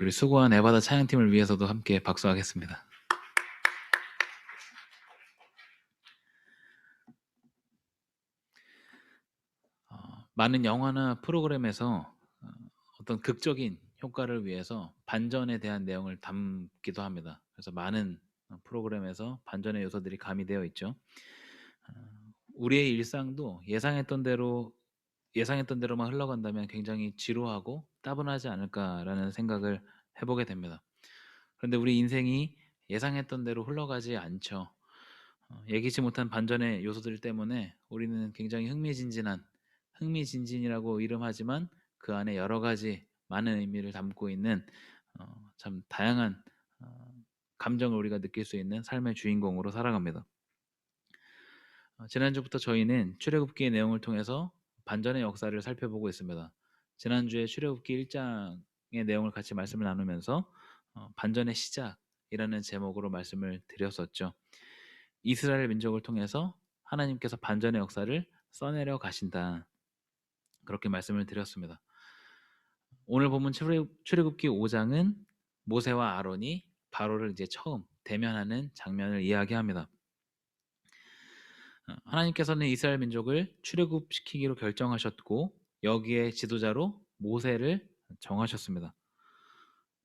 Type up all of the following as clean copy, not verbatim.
우리 수고한 에바다 차양팀을 위해서도 함께 박수하겠습니다. 많은 영화나 프로그램에서 어떤 극적인 효과를 위해서 반전에 대한 내용을 담기도 합니다. 그래서 많은 프로그램에서 반전의 요소들이 가미되어 있죠. 어, 우리의 일상도 예상했던 대로만 흘러간다면 굉장히 지루하고 따분하지 않을까라는 생각을 해보게 됩니다. 그런데 우리 인생이 예상했던 대로 흘러가지 않죠. 예기치 못한 반전의 요소들 때문에 우리는 굉장히 흥미진진이라고 이름하지만 그 안에 여러 가지 많은 의미를 담고 있는 참 다양한 어, 감정을 우리가 느낄 수 있는 삶의 주인공으로 살아갑니다. 지난주부터 저희는 출애굽기의 내용을 통해서 반전의 역사를 살펴보고 있습니다. 지난주에 출애굽기 1장의 내용을 같이 말씀을 나누면서 반전의 시작이라는 제목으로 말씀을 드렸었죠. 이스라엘 민족을 통해서 하나님께서 반전의 역사를 써내려 가신다. 그렇게 말씀을 드렸습니다. 오늘 본문 출애굽기 5장은 모세와 아론이 바로를 이제 처음 대면하는 장면을 이야기합니다. 하나님께서는 이스라엘 민족을 출애굽시키기로 결정하셨고 여기에 지도자로 모세를 정하셨습니다.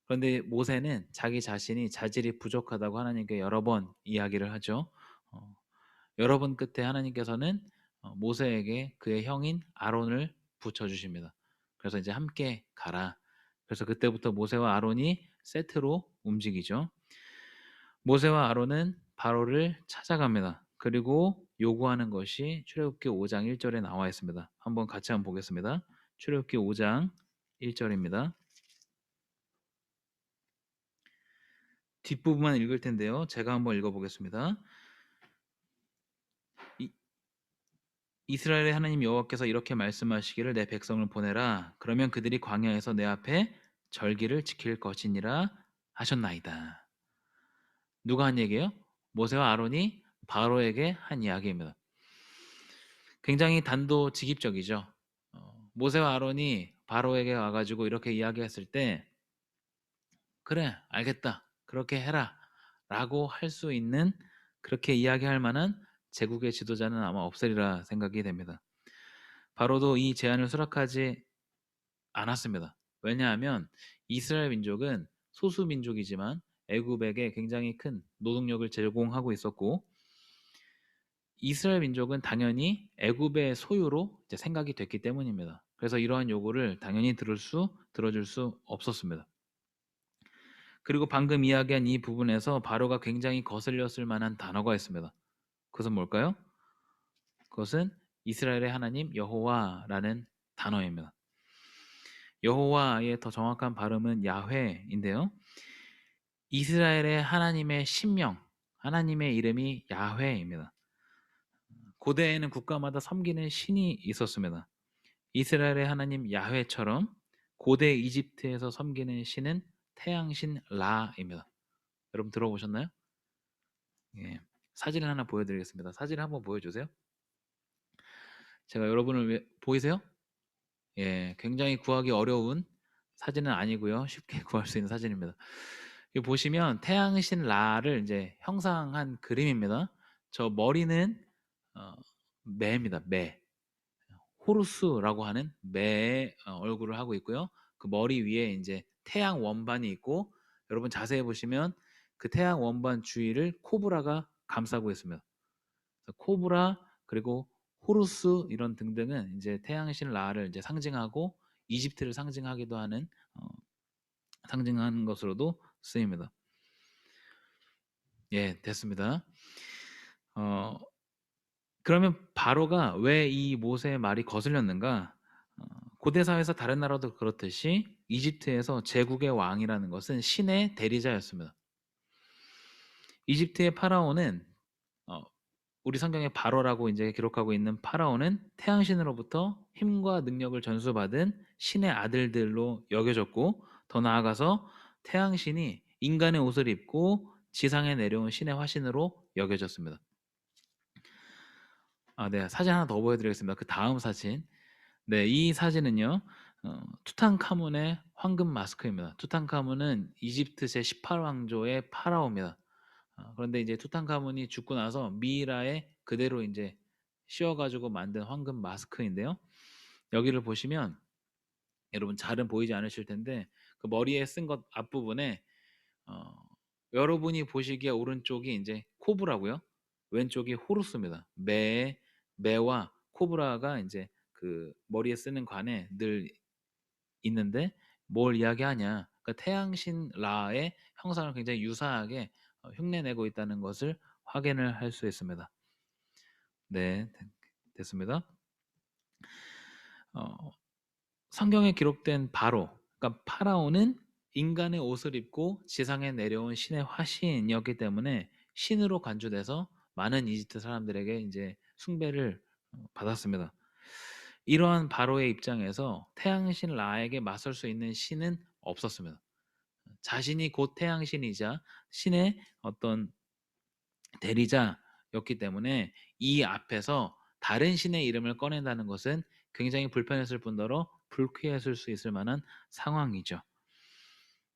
그런데 모세는 자기 자신이 자질이 부족하다고 하나님께 여러 번 이야기를 하죠. 어, 여러 번 끝에 하나님께서는 모세에게 그의 형인 아론을 붙여주십니다. 그래서 이제 함께 가라. 그래서 그때부터 모세와 아론이 세트로 움직이죠. 모세와 아론은 바로를 찾아갑니다. 그리고 요구하는 것이 출애굽기 5장 1절에 나와 있습니다. 같이 한번 보겠습니다. 출애굽기 5장 1절입니다. 뒷부분만 읽을 텐데요. 제가 한번 읽어보겠습니다. 이스라엘의 하나님 여호와께서 이렇게 말씀하시기를 내 백성을 보내라. 그러면 그들이 광야에서 내 앞에 절기를 지킬 것이니라 하셨나이다. 누가 한 얘기예요? 모세와 아론이 바로에게 한 이야기입니다. 굉장히 단도직입적이죠. 모세와 아론이 바로에게 와가지고 이렇게 이야기했을 때 그래 알겠다 그렇게 해라 라고 할 수 있는 그렇게 이야기할 만한 제국의 지도자는 아마 없으리라 생각이 됩니다. 바로도 이 제안을 수락하지 않았습니다. 왜냐하면 이스라엘 민족은 소수 민족이지만 애굽에게 굉장히 큰 노동력을 제공하고 있었고 이스라엘 민족은 당연히 애굽의 소유로 이제 생각이 됐기 때문입니다. 그래서 이러한 요구를 당연히 들어줄 수 없었습니다. 그리고 방금 이야기한 이 부분에서 바로가 굉장히 거슬렸을 만한 단어가 있습니다. 그것은 뭘까요? 그것은 이스라엘의 하나님 여호와라는 단어입니다. 여호와의 더 정확한 발음은 야훼인데요. 이스라엘의 하나님의 신명, 하나님의 이름이 야훼입니다. 고대에는 국가마다 섬기는 신이 있었습니다. 이스라엘의 하나님 야훼처럼 고대 이집트에서 섬기는 신은 태양신 라입니다. 여러분 들어보셨나요? 예. 사진을 하나 보여드리겠습니다. 사진을 한번 보여주세요. 제가 여러분을 보이세요? 예, 굉장히 구하기 어려운 사진은 아니고요. 쉽게 구할 수 있는 사진입니다. 여기 보시면 태양신 라를 이제 형상한 그림입니다. 저 머리는 어, 매입니다. 매. 호루스라고 하는 매의 얼굴을 하고 있고요. 그 머리 위에 이제 태양 원반이 있고 여러분 자세히 보시면 그 태양 원반 주위를 코브라가 감싸고 있습니다. 코브라 그리고 호루스 이런 등등은 이제 태양신 라를 이제 상징하고 이집트를 상징하기도 하는 상징하는 것으로도 쓰입니다. 예, 됐습니다. 어, 그러면 바로가 왜 이 모세의 말이 거슬렸는가? 고대 사회에서 다른 나라도 그렇듯이 이집트에서 제국의 왕이라는 것은 신의 대리자였습니다. 이집트의 파라오는 어, 우리 성경에 바로라고 이제 기록하고 있는 파라오는 태양신으로부터 힘과 능력을 전수받은 신의 아들들로 여겨졌고 더 나아가서 태양신이 인간의 옷을 입고 지상에 내려온 신의 화신으로 여겨졌습니다. 네, 사진 하나 더 보여드리겠습니다. 그 다음 사진. 네, 이 사진은요. 투탕카문의 황금 마스크입니다. 투탕카문은 이집트 제18 왕조의 파라오입니다. 그런데 이제 투탕카문이 죽고 나서 미이라에 그대로 이제 씌워 가지고 만든 황금 마스크인데요. 여기를 보시면 여러분 잘은 보이지 않으실 텐데 그 머리에 쓴 것 앞부분에 어 여러분이 보시기에 오른쪽이 인제 코브라고요. 왼쪽이 호루스입니다. 매와 코브라가 인제 그 머리에 쓰는 관에 늘 있는데 뭘 이야기하냐. 그러니까 태양신 라의 형상을 굉장히 유사하게 흉내내고 있다는 것을 확인을 할 수 있습니다. 네. 됐습니다. 어 성경에 기록된 바로 그러니까 파라오는 인간의 옷을 입고 지상에 내려온 신의 화신이었기 때문에 신으로 간주돼서 많은 이집트 사람들에게 이제 숭배를 받았습니다. 이러한 바로의 입장에서 태양신 라에게 맞설 수 있는 신은 없었습니다. 자신이 곧 태양신이자 신의 어떤 대리자였기 때문에 이 앞에서 다른 신의 이름을 꺼낸다는 것은 굉장히 불편했을 뿐더러 불쾌했을 수 있을 만한 상황이죠.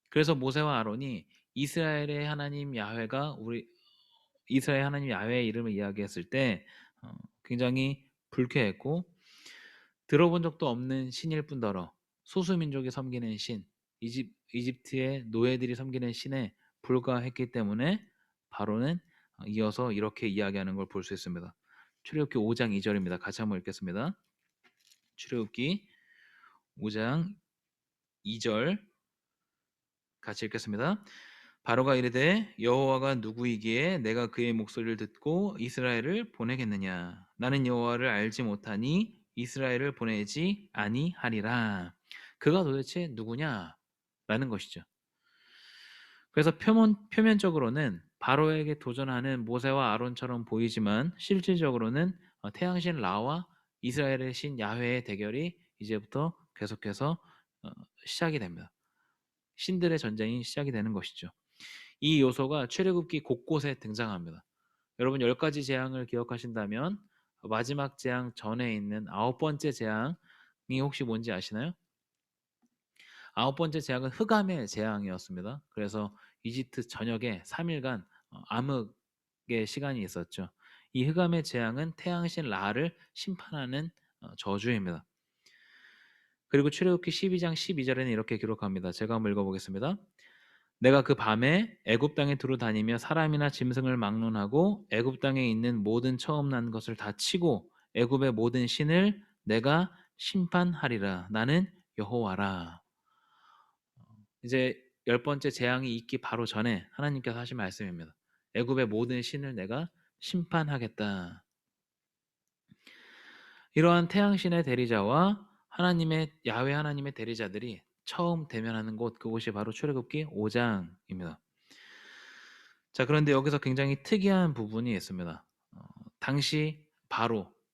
그래서 모세와 아론이 이스라엘의 하나님 야훼가 우리 이스라엘 하나님 야훼의 이름을 이야기했을 때 굉장히 불쾌했고 들어본 적도 없는 신일 뿐더러 소수민족이 섬기는 신, 이집트의 노예들이 섬기는 신에 불과했기 때문에 바로는 이어서 이렇게 이야기하는 걸 볼 수 있습니다. 출애굽기 5장 2절입니다. 같이 한번 읽겠습니다. 출애굽기 5장 2절 같이 읽겠습니다. 바로가 이르되 여호와가 누구이기에 내가 그의 목소리를 듣고 이스라엘을 보내겠느냐. 나는 여호와를 알지 못하니 이스라엘을 보내지 아니하리라. 그가 도대체 누구냐? 라는 것이죠. 그래서 표면적으로는 바로에게 도전하는 모세와 아론처럼 보이지만 실질적으로는 태양신 라와 이스라엘의 신 야훼의 대결이 이제부터 계속해서 시작이 됩니다. 신들의 전쟁이 시작이 되는 것이죠. 이 요소가 출애굽기 곳곳에 등장합니다. 여러분 10가지 재앙을 기억하신다면 마지막 재앙 전에 있는 9번째 재앙이 혹시 뭔지 아시나요? 9번째 재앙은 흑암의 재앙이었습니다. 그래서 이집트 전역에 3일간 암흑의 시간이 있었죠. 이 흑암의 재앙은 태양신 라를 심판하는 저주입니다. 그리고 출애굽기 12장 12절에는 이렇게 기록합니다. 제가 한번 읽어보겠습니다. 내가 그 밤에 애굽 땅에 두루 다니며 사람이나 짐승을 막론하고 애굽 땅에 있는 모든 처음 난 것을 다 치고 애굽의 모든 신을 내가 심판하리라. 나는 여호와라. 이제 10번째 재앙이 있기 바로 전에 하나님께서 하신 말씀입니다. 애굽의 모든 신을 내가 심판하겠다. 이러한 태양신의 대리자와 하나님의 야훼 하나님의 대리자들이 처음 대면하는 곳 그곳이 바로 출애굽기 5장입니다. 자, 그런데 여기서 굉장히 특이한 부분이 있습니다. 당시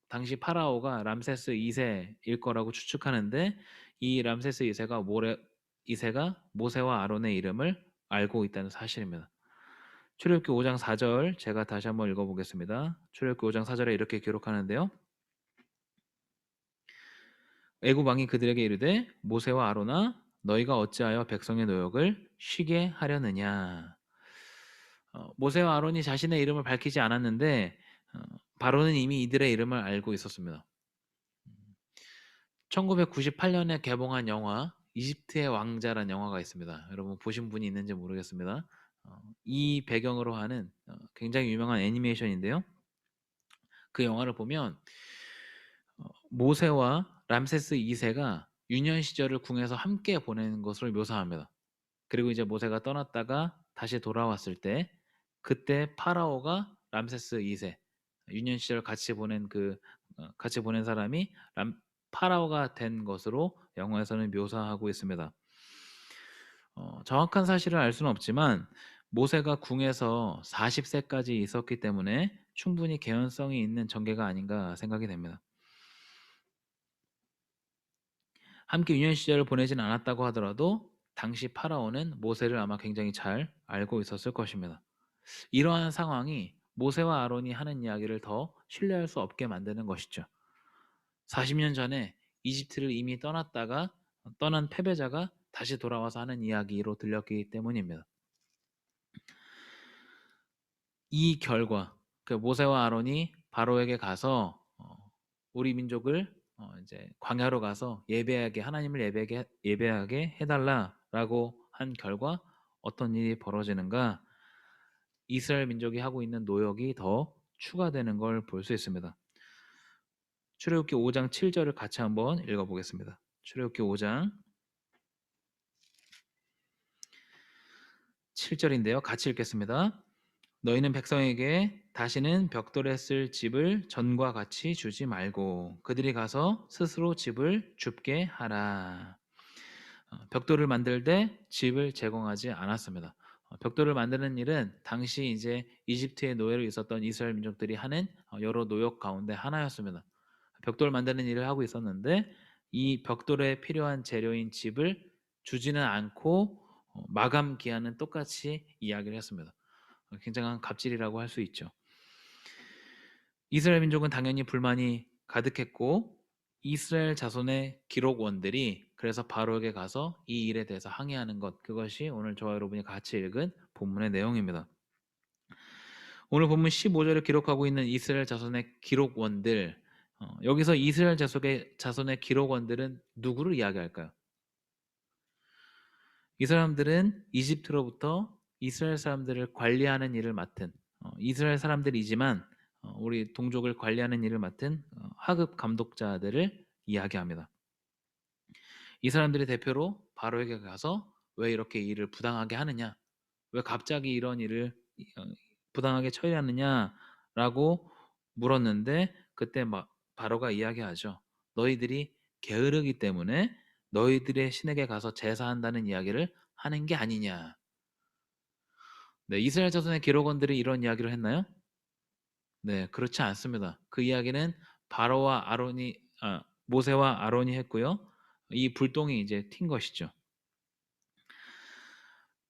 당시 파라오가 람세스 2세일 거라고 추측하는데 이 람세스 2세가 모세와 아론의 이름을 알고 있다는 사실입니다. 출애굽기 5장 4절 제가 다시 한번 읽어보겠습니다. 출애굽기 5장 4절에 이렇게 기록하는데요. 애굽 왕이 그들에게 이르되 모세와 아론아 너희가 어찌하여 백성의 노역을 쉬게 하려느냐. 모세와 아론이 자신의 이름을 밝히지 않았는데 어, 바로는 이미 이들의 이름을 알고 있었습니다. 1998년에 개봉한 영화 이집트의 왕자라는 영화가 있습니다. 여러분 보신 분이 있는지 모르겠습니다. 이 배경으로 하는 굉장히 유명한 애니메이션인데요. 그 영화를 보면 모세와 람세스 2세가 유년 시절을 궁에서 함께 보내는 것을 묘사합니다. 그리고 이제 모세가 떠났다가 다시 돌아왔을 때 그때 파라오가 람세스 2세 유년 시절 같이 보낸 사람이 파라오가 된 것으로 영화에서는 묘사하고 있습니다. 정확한 사실을 알 수는 없지만 모세가 궁에서 40세까지 있었기 때문에 충분히 개연성이 있는 전개가 아닌가 생각이 됩니다. 함께 유년 시절을 보내진 않았다고 하더라도 당시 파라오는 모세를 아마 굉장히 잘 알고 있었을 것입니다. 이러한 상황이 모세와 아론이 하는 이야기를 더 신뢰할 수 없게 만드는 것이죠. 40년 전에 이집트를 이미 떠났다가 떠난 패배자가 다시 돌아와서 하는 이야기로 들렸기 때문입니다. 이 결과 그 모세와 아론이 바로에게 가서 우리 민족을 이제 광야로 가서 예배하게 하나님을 예배하게 해달라라고 한 결과 어떤 일이 벌어지는가? 이스라엘 민족이 하고 있는 노역이 더 추가되는 걸 볼 수 있습니다. 출애굽기 5장 7절을 같이 한번 읽어보겠습니다. 출애굽기 5장 7절인데요. 같이 읽겠습니다. 너희는 백성에게 다시는 벽돌에 쓸 집을 전과 같이 주지 말고 그들이 가서 스스로 집을 줍게 하라. 벽돌을 만들 때 집을 제공하지 않았습니다. 벽돌을 만드는 일은 당시 이제 이집트의 노예로 있었던 이스라엘 민족들이 하는 여러 노역 가운데 하나였습니다. 벽돌 만드는 일을 하고 있었는데 이 벽돌에 필요한 재료인 집을 주지는 않고 마감 기한은 똑같이 이야기를 했습니다. 굉장한 갑질이라고 할 수 있죠. 이스라엘 민족은 당연히 불만이 가득했고 이스라엘 자손의 기록원들이 그래서 바로에게 가서 이 일에 대해서 항의하는 것, 그것이 오늘 저와 여러분이 같이 읽은 본문의 내용입니다. 오늘 본문 15절에 기록하고 있는 이스라엘 자손의 기록원들, 여기서 이스라엘 자손의 기록원들은 누구를 이야기할까요? 이 사람들은 이집트로부터 이스라엘 사람들을 관리하는 일을 맡은 이스라엘 사람들이지만 우리 동족을 관리하는 일을 맡은 하급 감독자들을 이야기합니다. 이 사람들이 대표로 바로에게 가서 왜 이렇게 일을 부당하게 하느냐, 왜 갑자기 이런 일을 어, 부당하게 처리하느냐라고 물었는데 그때 바로가 이야기하죠. 너희들이 게으르기 때문에 너희들의 신에게 가서 제사한다는 이야기를 하는 게 아니냐. 네, 이스라엘 자손의 기록원들이 이런 이야기를 했나요? 네, 그렇지 않습니다. 그 이야기는 모세와 아론이 했고요. 이 불똥이 이제 튄 것이죠.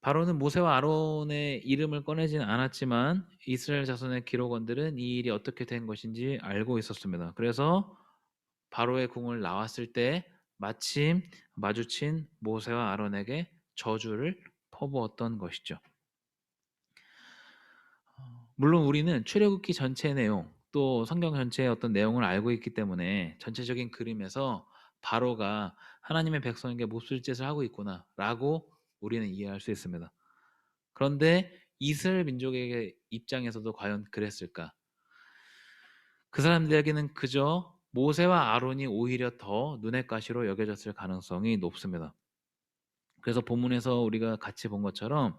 바로는 모세와 아론의 이름을 꺼내지는 않았지만 이스라엘 자손의 기록원들은 이 일이 어떻게 된 것인지 알고 있었습니다. 그래서 바로의 궁을 나왔을 때 마침 마주친 모세와 아론에게 저주를 퍼부었던 것이죠. 물론 우리는 출애굽기 전체 내용 또 성경 전체의 어떤 내용을 알고 있기 때문에 전체적인 그림에서 바로가 하나님의 백성에게 몹쓸 짓을 하고 있구나라고 우리는 이해할 수 있습니다. 그런데 이스라엘 민족에게 입장에서도 과연 그랬을까? 그 사람들에게는 그저 모세와 아론이 오히려 더 눈엣 가시로 여겨졌을 가능성이 높습니다. 그래서 본문에서 우리가 같이 본 것처럼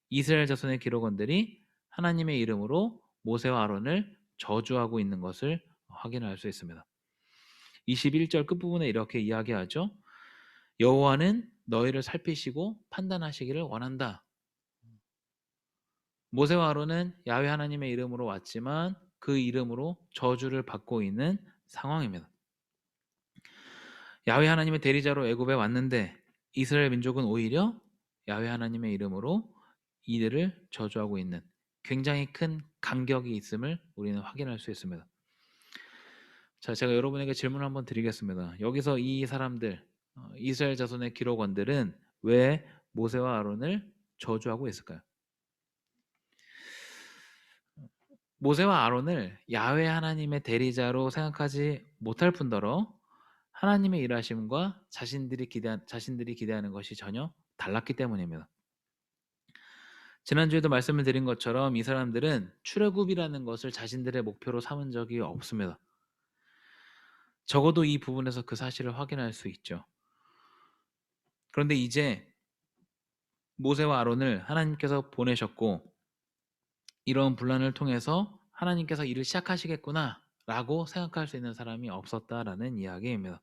이스라엘 자손의 기록원들이 하나님의 이름으로 모세와 아론을 저주하고 있는 것을 확인할 수 있습니다. 21절 끝부분에 이렇게 이야기하죠. 여호와는 너희를 살피시고 판단하시기를 원한다. 모세와 아론은 야훼 하나님의 이름으로 왔지만 그 이름으로 저주를 받고 있는 상황입니다. 야훼 하나님의 대리자로 애굽에 왔는데 이스라엘 민족은 오히려 야훼 하나님의 이름으로 이들을 저주하고 있는 굉장히 큰 간격이 있음을 우리는 확인할 수 있습니다. 자, 제가 여러분에게 질문을 한번 드리겠습니다. 여기서 이 사람들, 이스라엘 자손의 기록원들은 왜 모세와 아론을 저주하고 있을까요? 모세와 아론을 야훼 하나님의 대리자로 생각하지 못할 뿐더러 하나님의 일하심과 자신들이 기대하는 것이 전혀 달랐기 때문입니다. 지난주에도 말씀을 드린 것처럼 이 사람들은 출애굽이라는 것을 자신들의 목표로 삼은 적이 없습니다. 적어도 이 부분에서 그 사실을 확인할 수 있죠. 그런데 이제 모세와 아론을 하나님께서 보내셨고 이런 분란을 통해서 하나님께서 일을 시작하시겠구나라고 생각할 수 있는 사람이 없었다라는 이야기입니다.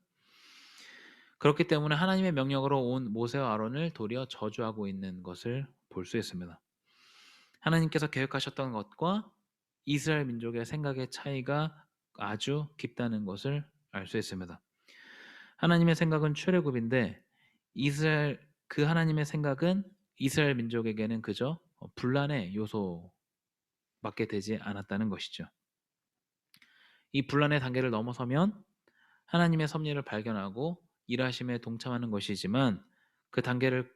그렇기 때문에 하나님의 명령으로 온 모세와 아론을 도리어 저주하고 있는 것을 볼 수 있습니다. 하나님께서 계획하셨던 것과 이스라엘 민족의 생각의 차이가 아주 깊다는 것을 알 수 있습니다. 하나님의 생각은 출애굽인데 그 하나님의 생각은 이스라엘 민족에게는 그저 분란의 요소밖에 되지 않았다는 것이죠. 이 분란의 단계를 넘어서면 하나님의 섭리를 발견하고 일하심에 동참하는 것이지만 그 단계를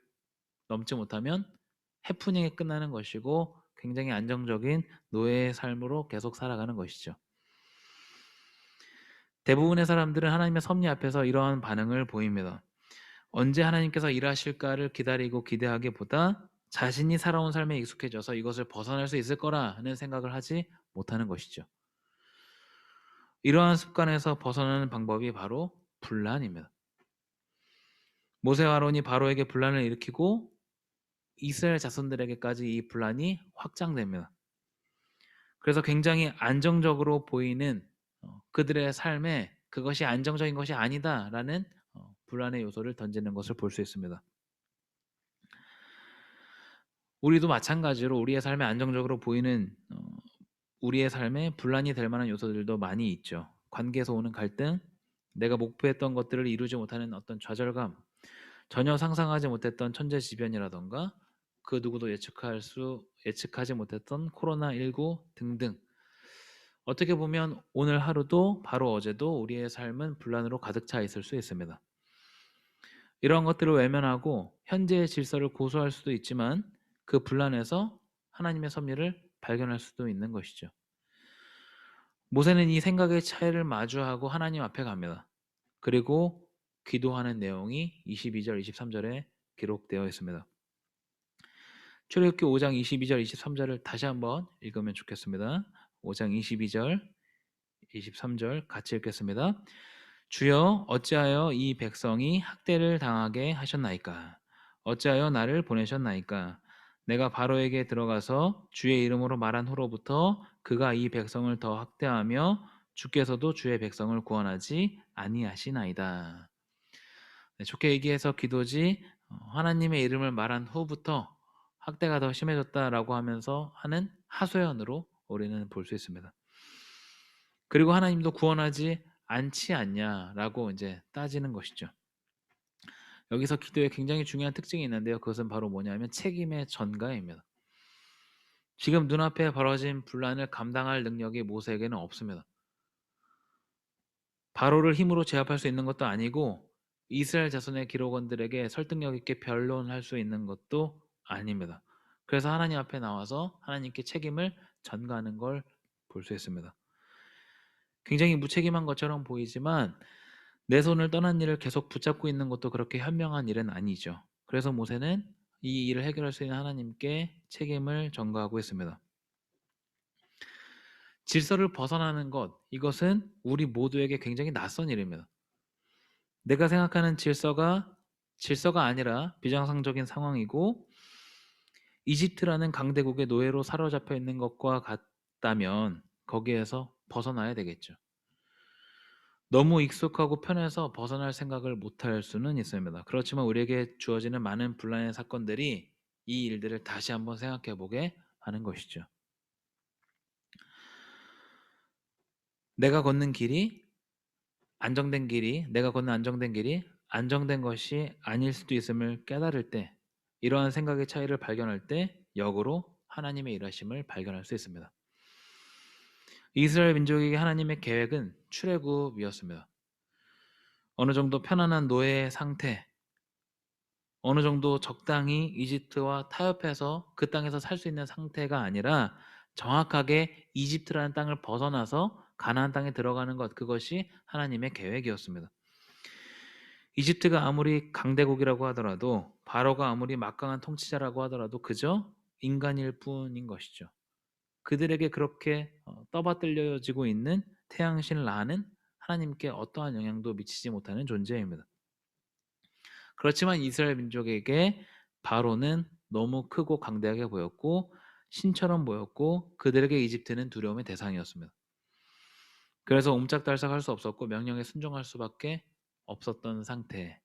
넘지 못하면 해프닝에 끝나는 것이고 굉장히 안정적인 노예의 삶으로 계속 살아가는 것이죠. 대부분의 사람들은 하나님의 섭리 앞에서 이러한 반응을 보입니다. 언제 하나님께서 일하실까를 기다리고 기대하기보다 자신이 살아온 삶에 익숙해져서 이것을 벗어날 수 있을 거라는 생각을 하지 못하는 것이죠. 이러한 습관에서 벗어나는 방법이 바로 분란입니다. 모세와 아론이 바로에게 분란을 일으키고 이스라엘 자손들에게까지 이 분란이 확장됩니다. 그래서 굉장히 안정적으로 보이는 그들의 삶에 그것이 안정적인 것이 아니다라는 분란의 요소를 던지는 것을 볼 수 있습니다. 우리도 마찬가지로 우리의 삶에 안정적으로 보이는 우리의 삶에 분란이 될 만한 요소들도 많이 있죠. 관계에서 오는 갈등, 내가 목표했던 것들을 이루지 못하는 어떤 좌절감, 전혀 상상하지 못했던 천재지변이라던가 그 누구도 예측하지 못했던 코로나19 등등. 어떻게 보면 오늘 하루도 바로 어제도 우리의 삶은 분란으로 가득 차 있을 수 있습니다. 이러한 것들을 외면하고 현재의 질서를 고수할 수도 있지만 그 분란에서 하나님의 섭리를 발견할 수도 있는 것이죠. 모세는 이 생각의 차이를 마주하고 하나님 앞에 갑니다. 그리고 기도하는 내용이 22절, 23절에 기록되어 있습니다. 출애굽기 5장 22절, 23절을 다시 한번 읽으면 좋겠습니다. 5장 22절, 23절 같이 읽겠습니다. 주여 어찌하여 이 백성이 학대를 당하게 하셨나이까? 어찌하여 나를 보내셨나이까? 내가 바로에게 들어가서 주의 이름으로 말한 후로부터 그가 이 백성을 더 학대하며 주께서도 주의 백성을 구원하지 아니하시나이다. 네, 좋게 얘기해서 기도지 하나님의 이름을 말한 후부터 학대가 더 심해졌다라고 하면서 하는 하소연으로 우리는 볼 수 있습니다. 그리고 하나님도 구원하지 않지 않냐라고 이제 따지는 것이죠. 여기서 기도에 굉장히 중요한 특징이 있는데요. 그것은 바로 뭐냐면 책임의 전가입니다. 지금 눈앞에 벌어진 분란을 감당할 능력이 모세에게는 없습니다. 바로를 힘으로 제압할 수 있는 것도 아니고 이스라엘 자손의 기록원들에게 설득력 있게 변론할 수 있는 것도 아닙니다. 그래서 하나님 앞에 나와서 하나님께 책임을 전가하는 걸 볼 수 있습니다. 굉장히 무책임한 것처럼 보이지만 내 손을 떠난 일을 계속 붙잡고 있는 것도 그렇게 현명한 일은 아니죠. 그래서 모세는 이 일을 해결할 수 있는 하나님께 책임을 전가하고 있습니다. 질서를 벗어나는 것, 이것은 우리 모두에게 굉장히 낯선 일입니다. 내가 생각하는 질서가 아니라 비정상적인 상황이고 이집트라는 강대국의 노예로 사로잡혀 있는 것과 같다면 거기에서 벗어나야 되겠죠. 너무 익숙하고 편해서 벗어날 생각을 못할 수는 있습니다. 그렇지만 우리에게 주어지는 많은 분란의 사건들이 이 일들을 다시 한번 생각해 보게 하는 것이죠. 내가 걷는 길이 내가 걷는 안정된 길이 안정된 것이 아닐 수도 있음을 깨달을 때, 이러한 생각의 차이를 발견할 때 역으로 하나님의 일하심을 발견할 수 있습니다. 이스라엘 민족에게 하나님의 계획은 출애굽이었습니다. 어느 정도 편안한 노예 상태, 어느 정도 적당히 이집트와 타협해서 그 땅에서 살 수 있는 상태가 아니라 정확하게 이집트라는 땅을 벗어나서 가나안 땅에 들어가는 것, 그것이 하나님의 계획이었습니다. 이집트가 아무리 강대국이라고 하더라도 바로가 아무리 막강한 통치자라고 하더라도 그저 인간일 뿐인 것이죠. 그들에게 그렇게 떠받들려지고 있는 태양신 라는 하나님께 어떠한 영향도 미치지 못하는 존재입니다. 그렇지만 이스라엘 민족에게 바로는 너무 크고 강대하게 보였고 신처럼 보였고 그들에게 이집트는 두려움의 대상이었습니다. 그래서 옴짝달싹할 수 없었고 명령에 순종할 수밖에 없었던 상태.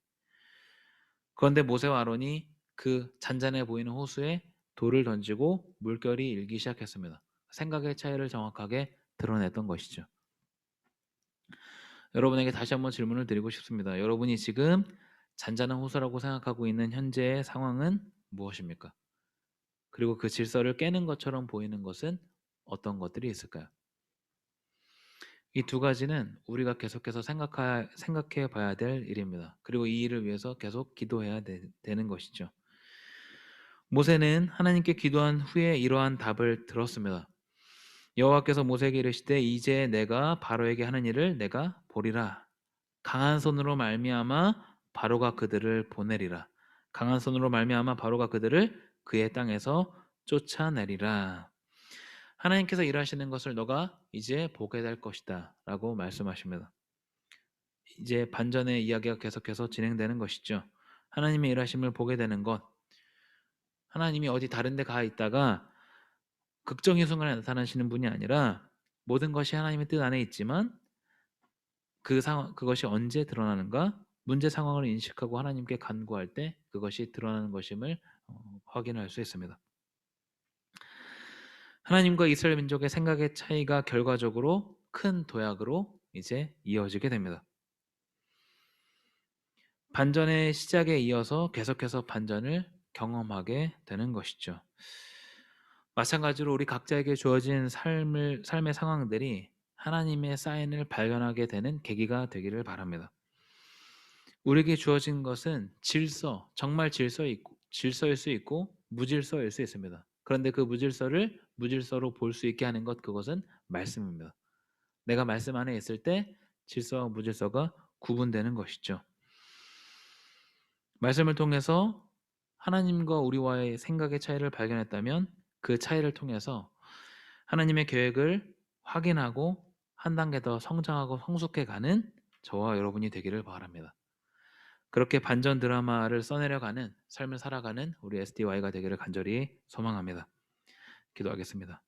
그런데 모세와 아론이 그 잔잔해 보이는 호수에 돌을 던지고 물결이 일기 시작했습니다. 생각의 차이를 정확하게 드러냈던 것이죠. 여러분에게 다시 한번 질문을 드리고 싶습니다. 여러분이 지금 잔잔한 호수라고 생각하고 있는 현재의 상황은 무엇입니까? 그리고 그 질서를 깨는 것처럼 보이는 것은 어떤 것들이 있을까요? 이 두 가지는 우리가 계속해서 생각해 봐야 될 일입니다. 그리고 이 일을 위해서 계속 기도해야 되는 것이죠. 모세는 하나님께 기도한 후에 이러한 답을 들었습니다. 여호와께서 모세에게 이르시되 이제 내가 바로에게 하는 일을 내가 보리라. 강한 손으로 말미암아 바로가 그들을 보내리라. 강한 손으로 말미암아 바로가 그들을 그의 땅에서 쫓아내리라. 하나님께서 일하시는 것을 너가 이제 보게 될 것이다 라고 말씀하십니다. 이제 반전의 이야기가 계속해서 진행되는 것이죠. 하나님의 일하심을 보게 되는 것, 하나님이 어디 다른 데 가 있다가 극정의 순간에 나타나시는 분이 아니라 모든 것이 하나님의 뜻 안에 있지만 그것이 언제 드러나는가? 문제 상황을 인식하고 하나님께 간구할 때 그것이 드러나는 것임을 확인할 수 있습니다. 하나님과 이스라엘 민족의 생각의 차이가 결과적으로 큰 도약으로 이제 이어지게 됩니다. 반전의 시작에 이어서 계속해서 반전을 경험하게 되는 것이죠. 마찬가지로 우리 각자에게 주어진 삶의 상황들이 하나님의 사인을 발견하게 되는 계기가 되기를 바랍니다. 우리에게 주어진 것은 정말 질서일 수 있고 무질서일 수 있습니다. 그런데 그 무질서를 무질서로 볼 수 있게 하는 것, 그것은 말씀입니다. 내가 말씀 안에 있을 때 질서와 무질서가 구분되는 것이죠. 말씀을 통해서 하나님과 우리와의 생각의 차이를 발견했다면 그 차이를 통해서 하나님의 계획을 확인하고 한 단계 더 성장하고 성숙해가는 저와 여러분이 되기를 바랍니다. 그렇게 반전 드라마를 써내려가는 삶을 살아가는 우리 SDY가 되기를 간절히 소망합니다. 기도하겠습니다.